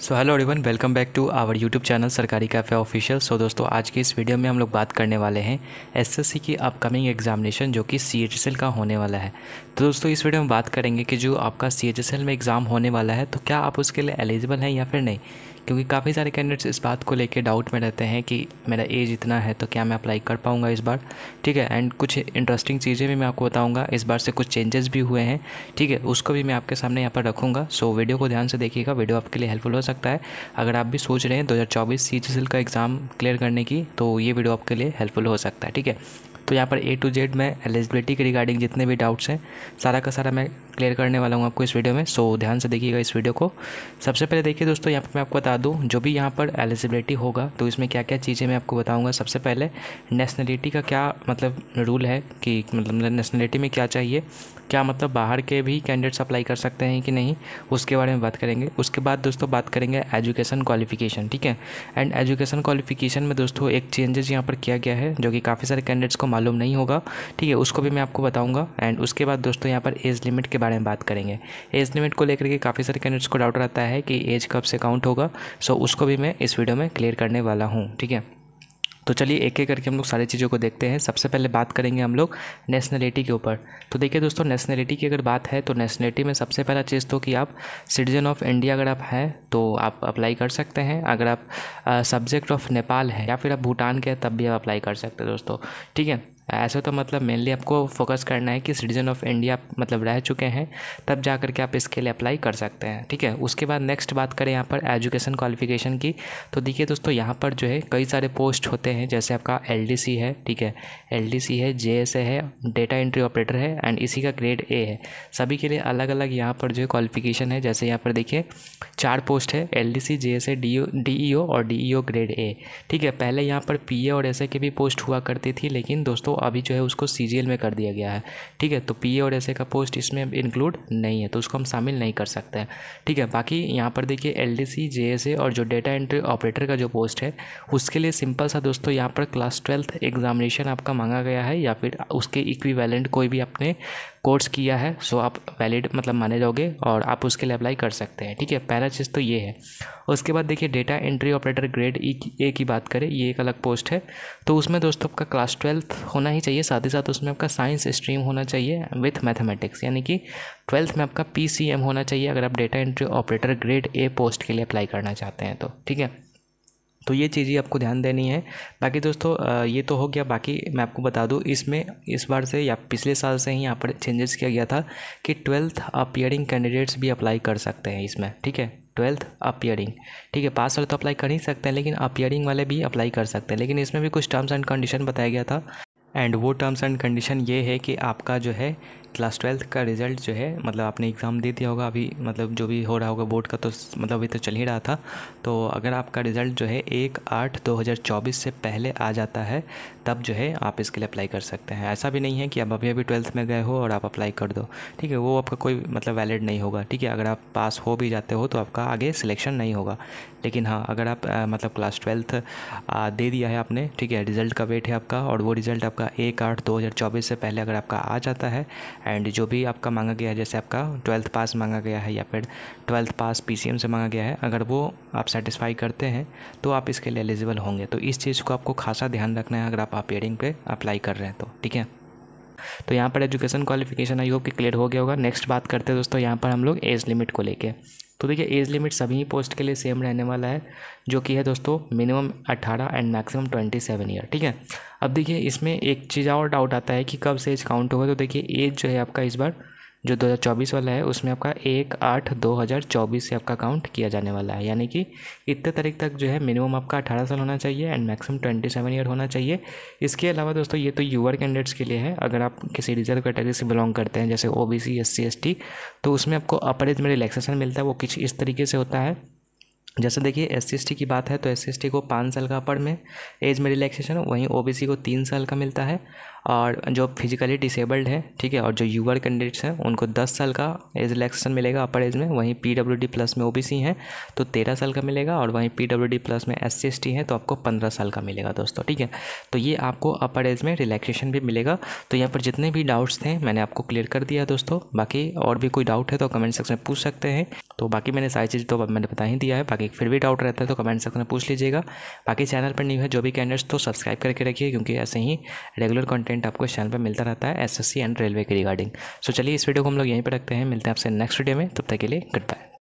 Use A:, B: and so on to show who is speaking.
A: So hello everyone, welcome back to our YouTube channel Sarkari cafe official. So दोस्तों, आज की इस वीडियो में हम लोग बात करने वाले हैं एसएससी की अपकमिंग एग्जामिनेशन जो कि सीएचएसएल का होने वाला है। तो दोस्तों, इस वीडियो में बात करेंगे कि जो आपका सीएचएसएल में एग्ज़ाम होने वाला है तो क्या आप उसके लिए एलिजिबल हैं या फिर नहीं, क्योंकि काफ़ी सारे कैंडिडेट्स इस बात को लेकर डाउट में रहते हैं कि मेरा एज इतना है तो क्या मैं अप्लाई कर पाऊँगा इस बार। ठीक है, एंड कुछ इंटरेस्टिंग चीज़ें भी मैं आपको बताऊँगा। इस बार से कुछ चेंजेस भी हुए हैं, ठीक है, उसको भी मैं आपके सामने यहाँ पर रखूँगा। सो वीडियो को ध्यान से देखिएगा, वीडियो आपके लिए हेल्पफुल हो सकता है। अगर आप भी सोच रहे हैं 2024 सीएचएसएल का एग्ज़ाम क्लियर करने की, तो ये वीडियो आपके लिए हेल्पफुल हो सकता है। ठीक है, तो यहाँ पर A to Z मैं एलिजिबिलिटी के रिगार्डिंग जितने भी डाउट्स हैं सारा का सारा मैं क्लियर करने वाला हूँ आपको इस वीडियो में। सो ध्यान से देखिएगा इस वीडियो को। सबसे पहले देखिए दोस्तों, यहाँ पर मैं आपको बता दूँ जो भी यहाँ पर एलिजिबिलिटी होगा तो इसमें क्या क्या चीज़ें मैं आपको बताऊँगा। सबसे पहले नेशनलिटी का क्या मतलब रूल है कि मतलब नेशनलिटी में क्या चाहिए, क्या मतलब बाहर के भी कैंडिडेट्स अप्लाई कर सकते हैं कि नहीं, उसके बारे में बात करेंगे। उसके बाद दोस्तों बात करेंगे एजुकेशन क्वालिफिकेशन। ठीक है, एंड एजुकेशन क्वालिफिकेशन में दोस्तों एक चेंजेस यहाँ पर किया गया है जो कि काफ़ी सारे कैंडिडेट्स को मालूम नहीं होगा। ठीक है, उसको भी मैं आपको बताऊंगा। एंड उसके बाद दोस्तों यहाँ पर एज लिमिट के बारे में बात करेंगे। एज लिमिट को लेकर के काफ़ी सारे कैंडिडेट्स को डाउट रहता है कि एज कब से काउंट होगा। सो उसको भी मैं इस वीडियो में क्लियर करने वाला हूँ। ठीक है, तो चलिए एक एक करके हम लोग सारी चीज़ों को देखते हैं। सबसे पहले बात करेंगे हम लोग नेशनलिटी के ऊपर। तो देखिए दोस्तों, नेशनलिटी की अगर बात है तो नेशनलिटी में सबसे पहला चीज़ तो कि आप सिटीजन ऑफ इंडिया अगर आप हैं तो आप अप्लाई कर सकते हैं। अगर आप सब्जेक्ट ऑफ नेपाल है या फिर आप भूटान के हैं तब भी आप अप्लाई कर सकते हैं दोस्तों। ठीक है, ऐसे तो मतलब मेनली आपको फोकस करना है कि सिटीजन ऑफ इंडिया मतलब रह चुके हैं तब जा कर के आप इसके लिए अप्लाई कर सकते हैं। ठीक है, उसके बाद नेक्स्ट बात करें यहाँ पर एजुकेशन क्वालिफिकेशन की। तो देखिए दोस्तों, यहाँ पर जो है कई सारे पोस्ट होते हैं, जैसे आपका एलडीसी है, ठीक है, एलडीसी है, जेएसए है, डेटा एंट्री ऑपरेटर है एंड इसी का ग्रेड ए है। सभी के लिए अलग अलग यहाँ पर जो है क्वालिफिकेशन है। जैसे यहाँ पर देखिए 4 पोस्ट है, एलडीसी, जेएसए, डीईओ और डीईओ ग्रेड ए। ठीक है, पहले यहाँ पर पीए और एसए की भी पोस्ट हुआ करती थी, लेकिन दोस्तों अभी जो है उसको सीजीएल में कर दिया गया है। ठीक है, तो पीए और एसए का पोस्ट इसमें इंक्लूड नहीं है तो उसको हम शामिल नहीं कर सकते हैं। ठीक है, बाकी यहाँ पर देखिए एलडीसी, जेएसए और जो डेटा एंट्री ऑपरेटर का जो पोस्ट है उसके लिए सिंपल सा दोस्तों यहाँ पर क्लास 12th एग्जामिनेशन आपका मांगा गया है या फिर उसके इक्विवेलेंट कोई भी आपने कोर्स किया है, सो आप वैलिड मतलब माने जाओगे और आप उसके लिए अप्लाई कर सकते हैं। ठीक है, पहला चीज़ तो ये है। उसके बाद देखिए data entry operator grade A की बात करें, ये एक अलग पोस्ट है। तो उसमें दोस्तों आपका क्लास 12th होना ही चाहिए, साथ ही साथ उसमें आपका साइंस स्ट्रीम होना चाहिए विथ मैथमेटिक्स, यानी कि 12th में आपका पीसीएम होना चाहिए अगर आप data entry operator grade A post के लिए अप्लाई करना चाहते हैं तो। ठीक है, तो ये चीज़ें आपको ध्यान देनी है। बाकी दोस्तों ये तो हो गया। बाकी मैं आपको बता दूं, इसमें इस बार से या पिछले साल से ही यहाँ पर चेंजेस किया गया था कि 12th अपीयरिंग कैंडिडेट्स भी अप्लाई कर सकते हैं इसमें। ठीक है, 12th अपीयरिंग, ठीक है, पास वाले तो अप्लाई कर ही सकते हैं लेकिन अपीयरिंग वाले भी अप्लाई कर सकते हैं। लेकिन इसमें भी कुछ टर्म्स एंड कंडीशन बताया गया था, एंड वो टर्म्स एंड कंडीशन ये है कि आपका जो है क्लास 12th का रिज़ल्ट जो है मतलब आपने एग्ज़ाम दे दिया होगा अभी, मतलब जो भी हो रहा होगा बोर्ड का, तो मतलब अभी तो चल ही रहा था। तो अगर आपका रिज़ल्ट जो है 1/8/2024 से पहले आ जाता है तब जो है आप इसके लिए अप्लाई कर सकते हैं। ऐसा भी नहीं है कि आप अभी 12th में गए हो और आप अप्लाई कर दो। ठीक है, वो आपका कोई मतलब वैलिड नहीं होगा। ठीक है, अगर आप पास हो भी जाते हो तो आपका आगे सिलेक्शन नहीं होगा। लेकिन हाँ, अगर आप मतलब क्लास 12th दे दिया है आपने, ठीक है, रिज़ल्ट का वेट है आपका और वो रिज़ल्ट आपका 1/8/2024 से पहले अगर आपका आ जाता है एंड जो भी आपका मांगा गया है, जैसे आपका 12th पास मांगा गया है या फिर 12th पास पीसीएम से मांगा गया है, अगर वो आप सेटिस्फाई करते हैं तो आप इसके लिए एलिजिबल होंगे। तो इस चीज़ को आपको खासा ध्यान रखना है अगर आप अपीयरिंग पे अप्लाई कर रहे हैं तो। ठीक है, तो यहाँ पर एजुकेशन क्वालिफिकेशन आई होप कि क्लियर हो गया होगा। नेक्स्ट बात करते हैं दोस्तों यहाँ पर हम लोग एज लिमिट को लेके। तो देखिए एज लिमिट सभी पोस्ट के लिए सेम रहने वाला है, जो कि है दोस्तों मिनिमम 18 एंड मैक्सिमम 27 ईयर। ठीक है, अब देखिए इसमें एक चीज़ और डाउट आता है कि कब से एज काउंट होगा। तो देखिए एज जो है आपका इस बार जो 2024 वाला है उसमें आपका 1/8/2024 से आपका काउंट किया जाने वाला है, यानी कि इतने तारीख तक जो है मिनिमम आपका 18 साल होना चाहिए एंड मैक्सिमम 27 ईयर होना चाहिए। इसके अलावा दोस्तों ये तो यूआर कैंडिडेट्स के लिए है। अगर आप किसी रिजर्व कैटेगरी से बिलोंग करते हैं जैसे ओबीसी, एससी, एसटी, तो उसमें आपको अपर एज में रिलैक्सेशन मिलता है। वो कुछ इस तरीके से होता है, जैसे देखिए SC/ST की बात है तो SC/ST को 5 साल का अपर में एज में रिलैक्सेशन, वहीं OBC को 3 साल का मिलता है और जो फिजिकली डिसेबल्ड है, ठीक है, और जो यूआर कैंडिडेट्स हैं उनको 10 साल का एज रिलैक्सेशन मिलेगा अपर एज में। वहीं पीडब्ल्यूडी प्लस में ओबीसी हैं तो 13 साल का मिलेगा, और वहीं पीडब्ल्यूडी प्लस में एससी एसटी हैं तो आपको 15 साल का मिलेगा दोस्तों, ठीक है। तो ये आपको अपर एज में रिलैक्सेशन भी मिलेगा। तो यहाँ पर जितने भी डाउट्स थे मैंने आपको क्लियर कर दिया दोस्तों। बाकी और भी कोई डाउट है तो कमेंट सेक्शन में पूछ सकते हैं। तो बाकी मैंने सारी चीज़ तो मैंने बता ही दिया है, बाकी फिर भी डाउट रहता है तो कमेंट सेक्शन में पूछ लीजिएगा। बाकी चैनल पर न्यू है जो भी कैंडिडेट्स तो सब्सक्राइब करके रखिए, क्योंकि ऐसे ही रेगुलर कंटेंट आपको इस चैनल पर मिलता रहता है एसएससी एंड रेलवे के रिगार्डिंग। सो चलिए इस वीडियो को हम लोग यहीं पर रखते हैं, मिलते हैं आपसे नेक्स्ट वीडियो में, तब तक के लिए गुड बाय।